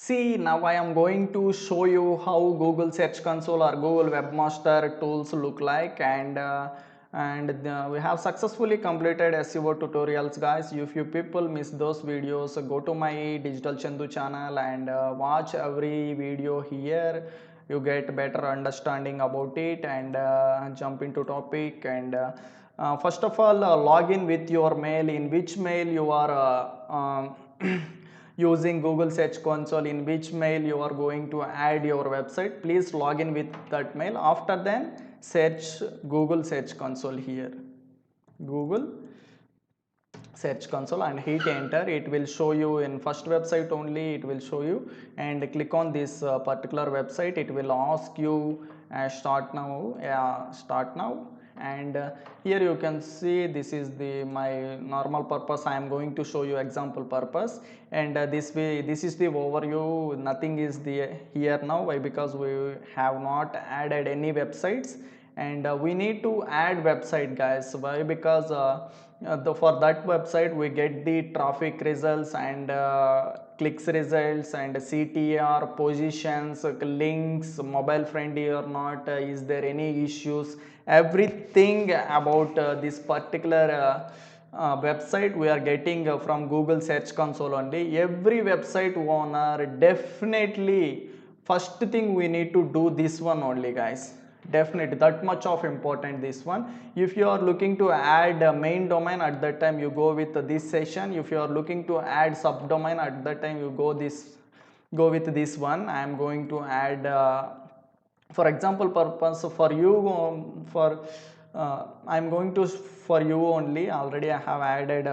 See, now I am going to show you how Google Search Console or Google Webmaster Tools look like, and we have successfully completed SEO tutorials, guys. If you people miss those videos, go to my Digital Chandu channel and watch every video here. You get better understanding about it and jump into topic and first of all, log in with your mail. In which mail you are using Google Search Console, in which mail you are going to add your website, please log in with that mail. After then search Google Search Console here, Google Search Console, and hit enter. It will show you in first website only, it will show you, and click on this particular website. It will ask you start now, start now, and here you can see this is the my normal purpose. I am going to show you example purpose, and this is the overview. Nothing is the here now. Why? Because we have not added any websites, and we need to add website, guys. Why? Because for that website we get the traffic results and clicks results and CTR, positions, links, mobile friendly or not, is there any issues, everything about this particular website we are getting from Google Search Console only. Every website owner definitely first thing we need to do this one only, guys. Definitely that much of important this one. If you are looking to add a main domain, at that time you go with this session. If you are looking to add subdomain, at that time you go with this one. I am going to add for example purpose for you, I am going to for you only. Already I have added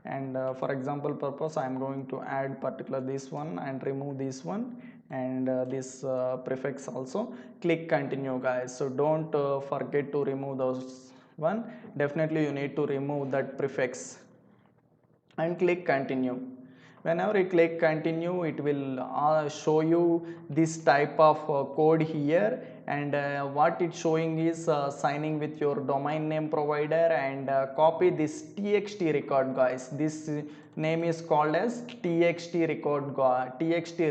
and for example purpose I am going to add particular this one and remove this one and this prefix also. Click continue, guys. So don't forget to remove those one. Definitely you need to remove that prefix and click continue. Whenever you click continue, it will show you this type of code here, and what it's showing is signing with your domain name provider, and copy this txt record, guys. This name is called as txt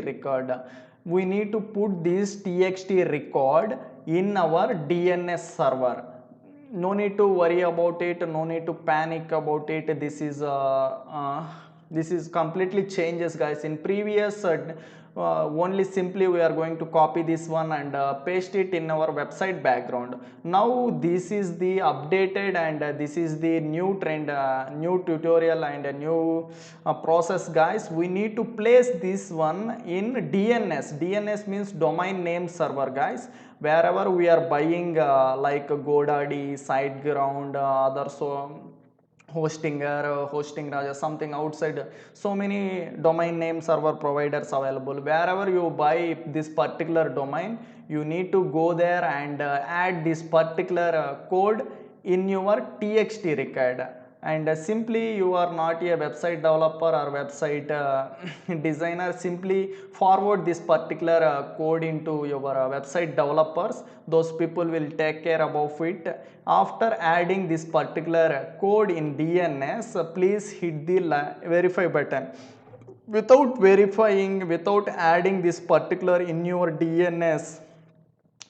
record. We need to put this txt record in our DNS server. No need to worry about it, no need to panic about it. This is completely changes, guys. In previous only simply we are going to copy this one and paste it in our website background. Now this is the updated and this is the new trend, new tutorial and a new process, guys. We need to place this one in DNS means domain name server, guys. Wherever we are buying like GoDaddy, SiteGround, other Hostinger, Hosting Raja, something outside. So many domain name server providers available. Wherever you buy this particular domain, you need to go there and add this particular code in your txt record. And simply you are not a website developer or website designer, simply forward this particular code into your website developers. Those people will take care about it. After adding this particular code in DNS, please hit the verify button. Without verifying, without adding this particular in your DNS,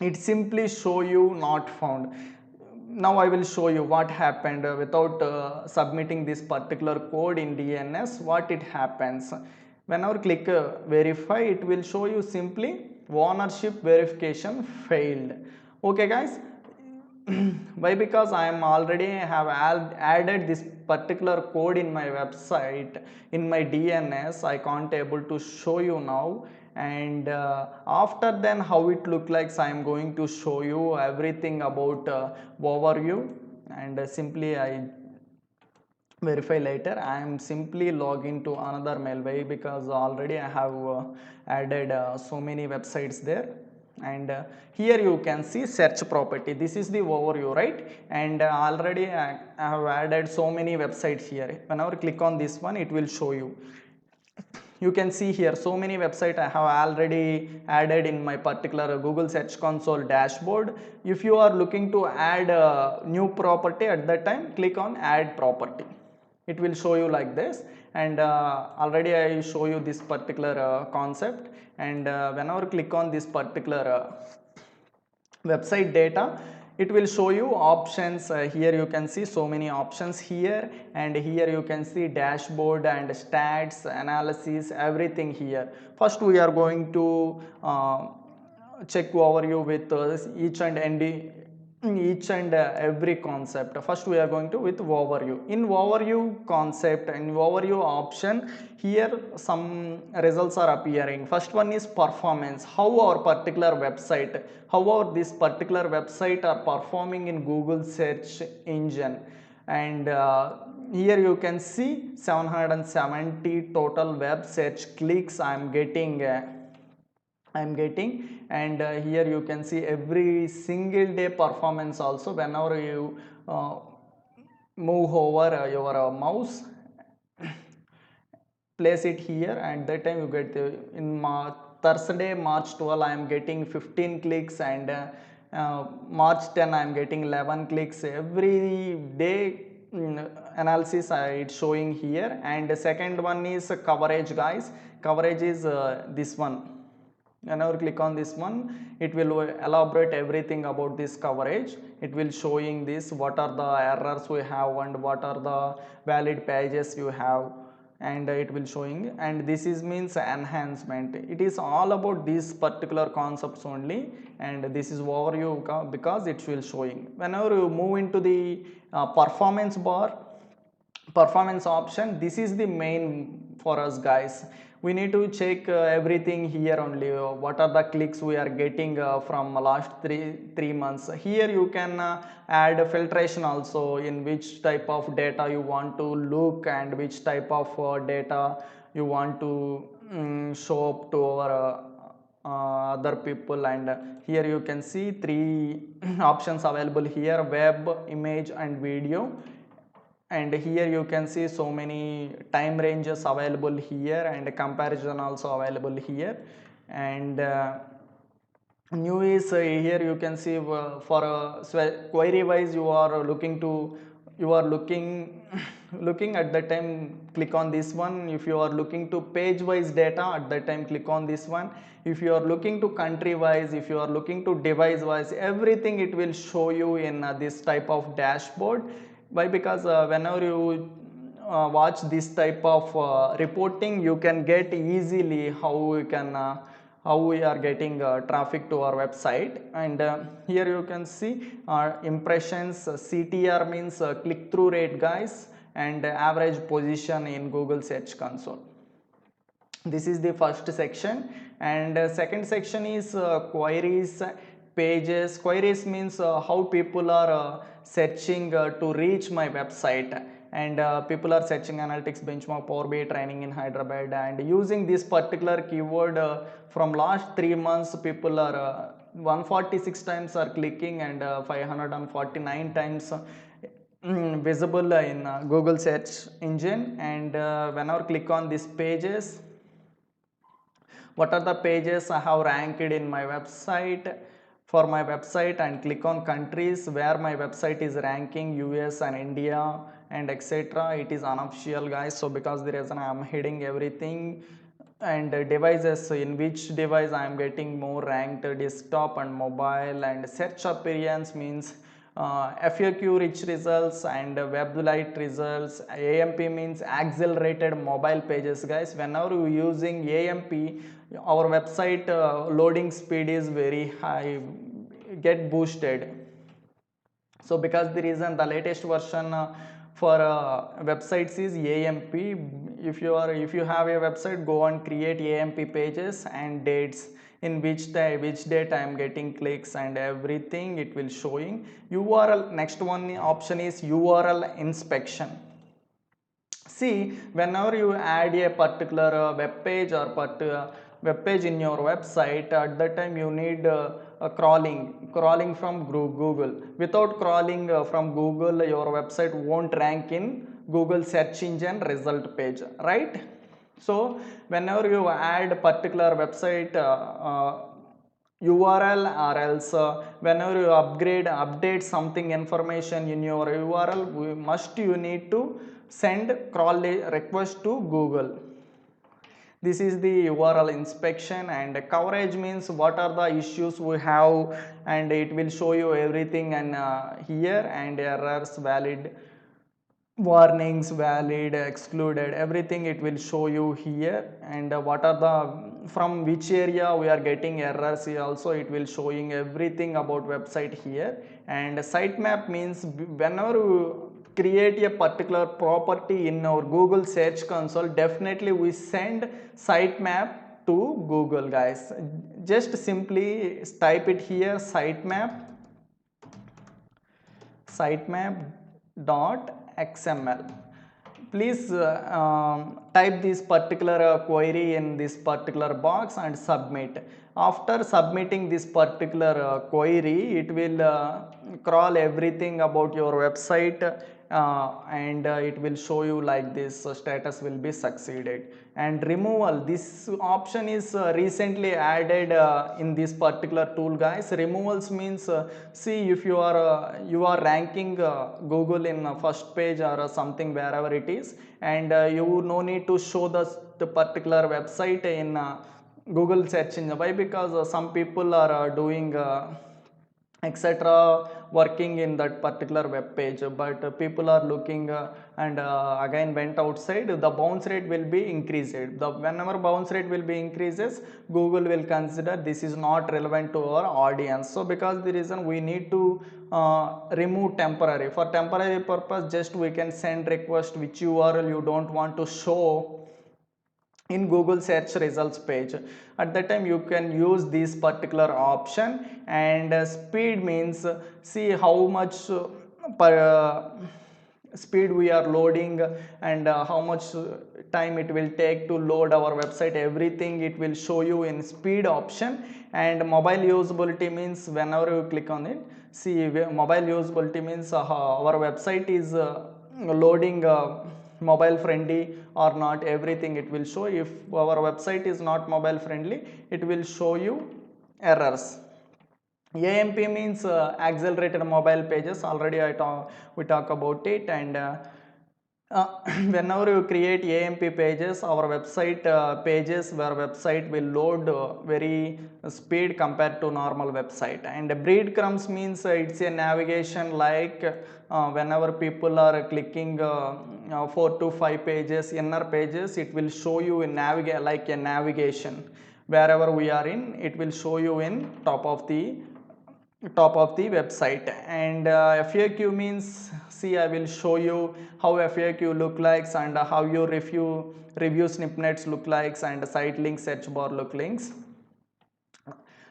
it simply show you not found. Now I will show you what happened without submitting this particular code in DNS, what it happens. Whenever click verify, it will show you simply ownership verification failed. Okay, guys. Why? Because I am already have added this particular code in my website in my DNS. I can't able to show you now, and after then how it look like, so I am going to show you everything about overview, and simply I verify later. I am simply log into another mail. Way? Because already I have added so many websites there, and here you can see search property. This is the overview, right? And already I have added so many websites here. Whenever click on this one, it will show you. You can see here so many websites I have already added in my particular Google Search Console dashboard. If you are looking to add a new property, at that time click on add property. it will show you like this. And already I show you this particular concept. And whenever click on this particular website data, it will show you options. Here you can see so many options here, and here you can see dashboard and stats, analysis, everything here. First we are going to check overview with each and every concept. First we are going to with overview. In overview concept and overview option, here some results are appearing. First one is performance, how our particular website, how our this particular website are performing in Google search engine. And here you can see 770 total web search clicks I am getting, and here you can see every single day performance also. Whenever you move over your mouse, place it here, and that time you get in Thursday March 12 I am getting 15 clicks, and March 10 I am getting 11 clicks. Every day analysis it's showing here. And the second one is coverage, guys. Coverage is this one. Whenever click on this one, it will elaborate everything about this coverage. It will showing this, what are the errors we have and what are the valid pages you have, and it will showing. And this is means enhancement. It is all about these particular concepts only, and this is overview because it will showing. Whenever you move into the performance bar, performance option, this is the main for us, guys. We need to check everything here only. What are the clicks we are getting from last three months. Here you can add filtration also, in which type of data you want to look and which type of data you want to show up to our other people. And here you can see three options available here: web, image and video. And here you can see so many time ranges available here, and comparison also available here. And new is here you can see for query wise you are looking to, you are looking looking at the time, click on this one. If you are looking to page wise data, at that time click on this one. If you are looking to country wise, if you are looking to device wise, everything it will show you in this type of dashboard. Why? Because whenever you watch this type of reporting, you can get easily how we can how we are getting traffic to our website. And here you can see impressions, CTR means click through rate, guys, and average position in Google Search Console. This is the first section. And second section is queries, pages. Queries means how people are searching to reach my website. And people are searching analytics, benchmark, Power BI training in Hyderabad, and using this particular keyword from last 3 months, people are 146 times are clicking, and 549 times visible in Google search engine. And whenever click on these pages, what are the pages I have ranked in my website, for my website, and click on countries where my website is ranking, US and India and etc. It is unofficial, guys, so because the reason I am hiding everything. And devices, in which device I am getting more ranked, desktop and mobile. And search appearance means FAQ rich results and web light results. AMP means accelerated mobile pages, guys. Whenever you using AMP, our website loading speed is very high, get boosted. So because the reason the latest version for websites is AMP. If you have a website, go and create AMP pages and dates, in which date I am getting clicks and everything it will showing. URL, next one option is URL inspection. See, whenever you add a particular web page or web page in your website, at that time you need crawling from Google. Without crawling from Google, your website won't rank in Google search engine result page, right? So whenever you add particular website URL, or else whenever you update something information in your URL, you need to send crawl request to Google. This is the URL inspection, and coverage means what are the issues we have, and it will show you everything and here, and errors, valid, warnings, valid, excluded, everything it will show you here, and what are the from which area we are getting errors also it will showing everything about website here. And sitemap means whenever you create a particular property in our Google search console, definitely we send sitemap to Google, guys. Just simply type it here, sitemap.xml. Please type this particular query in this particular box and submit. After submitting this particular query, it will crawl everything about your website, and it will show you like this, status will be succeeded. And removal, this option is recently added in this particular tool, guys. Removals means see, if you are ranking Google in first page or something, wherever it is, and you no need to show the particular website in Google search engine. Why? Because some people are doing etc working in that particular web page, but people are looking and again went outside, the bounce rate will be increased. Whenever bounce rate will be increases, Google will consider this is not relevant to our audience. So because the reason we need to remove temporary, for temporary purpose, just we can send request which URL you don't want to show in Google search results page. At that time you can use this particular option. And speed means see how much per speed we are loading, and how much time it will take to load our website, everything it will show you in speed option. And mobile usability means whenever you click on it, see, mobile usability means our website is loading mobile friendly or not, everything it will show. If our website is not mobile friendly, it will show you errors. AMP means accelerated mobile pages, already we talk about it. And whenever you create AMP pages, our website pages where website will load very speed compared to normal website. And breadcrumbs means it's a navigation, like whenever people are clicking 4 to 5 pages, inner pages, it will show you in like a navigation. Wherever we are in, it will show you in top of the website. And FAQ means, see, I will show you how FAQ look likes, and how your review snippets look likes, and site link search bar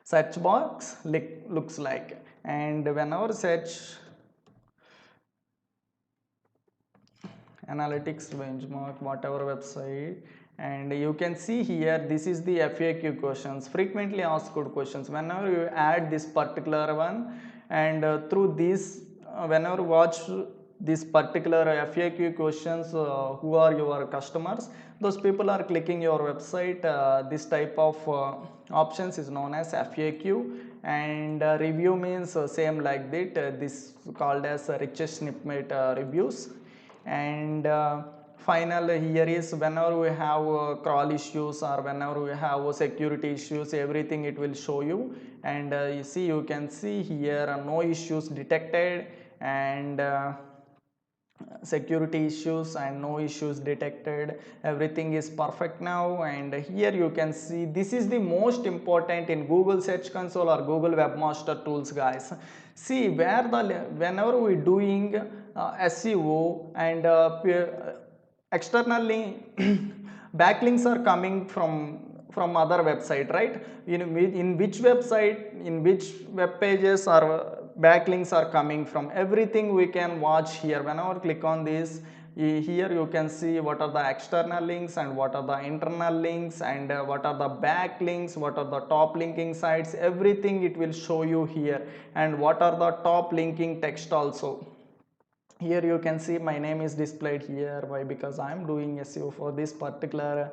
search box looks like. And whenever search analytics benchmark, whatever website, and you can see here, this is the FAQ questions, frequently asked questions. Whenever you add this particular one, and through this whenever watch this particular FAQ questions, who are your customers, those people are clicking your website. This type of options is known as FAQ. And review means same like that, this called as richest snippet reviews. And final here is whenever we have crawl issues, or whenever we have security issues, everything it will show you. And you can see here no issues detected, and security issues and no issues detected, everything is perfect now. And here you can see, this is the most important in Google Search Console or Google Webmaster Tools, guys. See, whenever we doing SEO, and externally backlinks are coming from other website, right? In which website, in which web pages are backlinks are coming from, everything we can watch here. Whenever click on this, here you can see what are the external links, and what are the internal links, and what are the backlinks, what are the top linking sites, everything it will show you here. And what are the top linking text also. Here you can see my name is displayed here. Why? Because I am doing SEO for this particular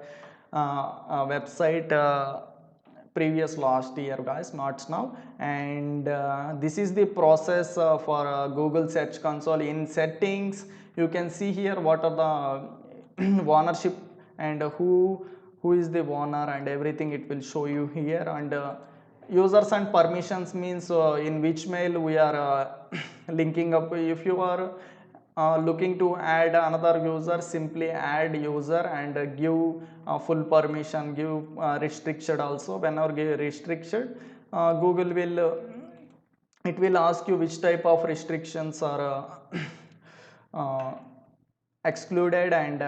website previous last year, guys, not now. And this is the process for Google Search Console. In settings, You can see here what are the ownership and who is the owner and everything it will show you here. And users and permissions means in which mail we are linking up. If you are looking to add another user, simply add user and give full permission, give restricted also. Whenever give restricted, Google will it will ask you which type of restrictions are uh, excluded, and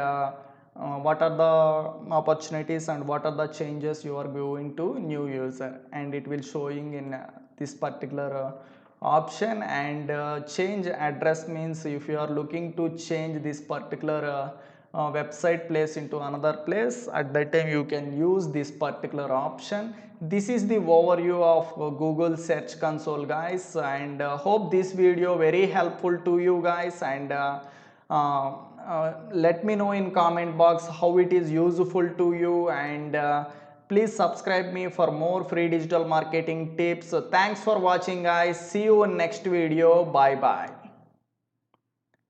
what are the opportunities and what are the changes you are going to new user, and it will showing in this particular option. And change address means if you are looking to change this particular website place into another place, at that time you can use this particular option. This is the overview of Google Search Console, guys, and hope this video very helpful to you guys. And let me know in comment box how it is useful to you, and please subscribe me for more free digital marketing tips. So thanks for watching, guys. See you in next video. Bye bye.